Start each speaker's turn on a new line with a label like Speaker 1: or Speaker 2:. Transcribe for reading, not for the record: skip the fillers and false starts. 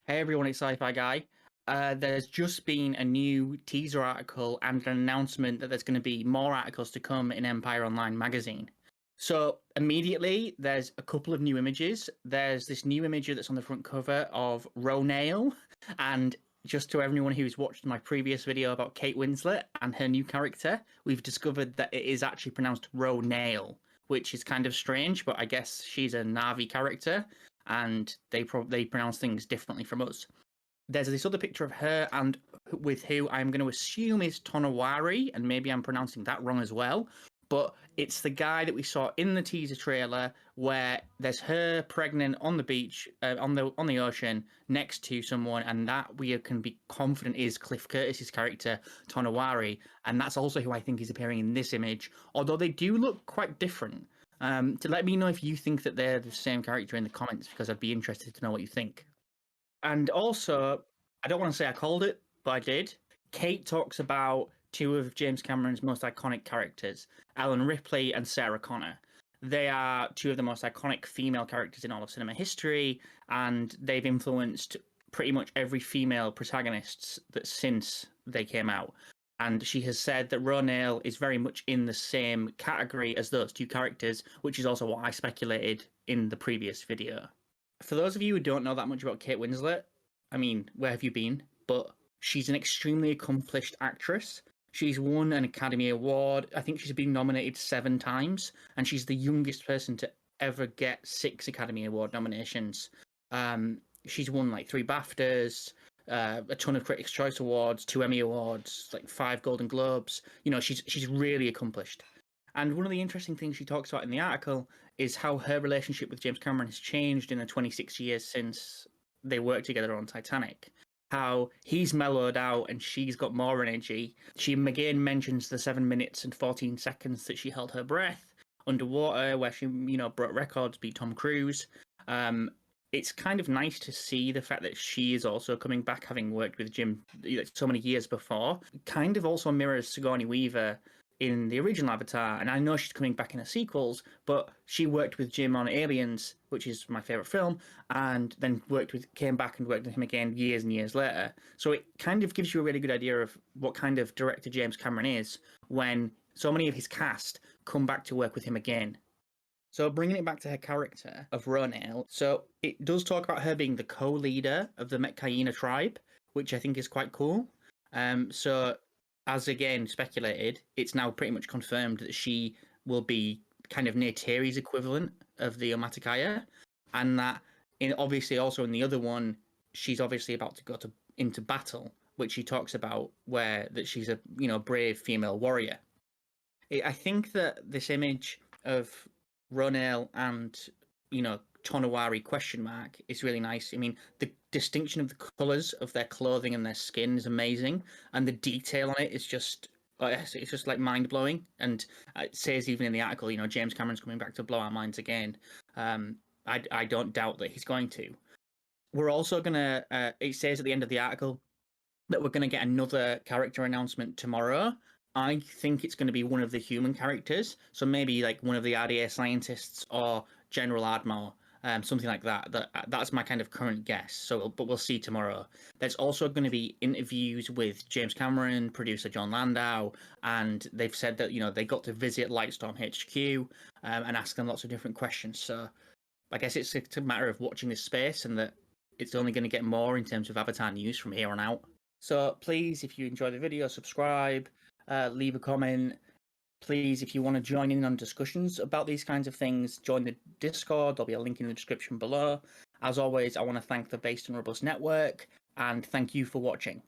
Speaker 1: Hey everyone, it's Sci-Fi Guy. There's just been a new teaser article and an announcement that there's going to be more articles to come in Empire Online magazine. So immediately, there's a couple of new images. There's this new image that's on the front cover of Ronail, and just to everyone who's watched my previous video about Kate Winslet and her new character, we've discovered that it is actually pronounced Ronail, which is kind of strange, but I guess she's a Na'vi character and they pronounce things differently from us. There's this other picture of her and with who I'm going to assume is Tonawari, and maybe I'm pronouncing that wrong as well. But it's the guy that we saw in the teaser trailer where there's her pregnant on the beach, on the ocean, next to someone, and that we can be confident is Cliff Curtis's character Tonawari, and that's also who I think is appearing in this image. Although they do look quite different. To let me know if you think that they're the same character in the comments, because I'd be interested to know what you think. And also, I don't want to say I called it, but I did. Kate talks about two of James Cameron's most iconic characters, Ellen Ripley and Sarah Connor. They are two of the most iconic female characters in all of cinema history, and they've influenced pretty much every female protagonist that since they came out. And she has said that Ronail is very much in the same category as those two characters, which is also what I speculated in the previous video. For those of you who don't know that much about Kate Winslet, I mean, where have you been? But she's an extremely accomplished actress. She's won an Academy Award. I think she's been nominated 7 times, and she's the youngest person to ever get 6 Academy Award nominations. She's won like 3 BAFTAs, a ton of Critics' Choice Awards, 2 Emmy Awards, like 5 Golden Globes. You know, she's really accomplished. And one of the interesting things she talks about in the article is how her relationship with James Cameron has changed in the 26 years since they worked together on Titanic. How he's mellowed out and she's got more energy. She again mentions the 7 minutes and 14 seconds that she held her breath underwater, where she, broke records, beat Tom Cruise. It's kind of nice to see the fact that she is also coming back, having worked with Jim so many years before. Kind of also mirrors Sigourney Weaver in the original Avatar, and I know she's coming back in the sequels, but she worked with Jim on Aliens, which is my favorite film, and then came back and worked with him again years and years later. So it kind of gives you a really good idea of what kind of director James Cameron is when so many of his cast come back to work with him again. So bringing it back to her character of Ronail, so it does talk about her being the co-leader of the Metkayina tribe, which I think is quite cool. So as again speculated, it's now pretty much confirmed that she will be kind of Neytiri's equivalent of the Omaticaya, and that obviously also in the other one, she's obviously about to go into battle, which she talks about that she's a brave female warrior. I think that this image of Ronail and Tonawari ? Is really nice. I mean, the distinction of the colors of their clothing and their skin is amazing, and the detail on it is just it's just like mind blowing. And it says even in the article, James Cameron's coming back to blow our minds again. I don't doubt that he's going to. We're also gonna. It says at the end of the article that we're gonna get another character announcement tomorrow. I think it's going to be one of the human characters, so maybe like one of the RDA scientists or General Ardmore, something like that. That's my kind of current guess. So, but we'll see tomorrow. There's also going to be interviews with James Cameron, producer John Landau, and they've said that they got to visit Lightstorm HQ and ask them lots of different questions. So, I guess it's a matter of watching this space, and that it's only going to get more in terms of Avatar news from here on out. So please, if you enjoy the video, subscribe. Leave a comment. Please, if you want to join in on discussions about these kinds of things, join the Discord. There'll be a link in the description below. As always, I want to thank the Based and Robust Network, and thank you for watching.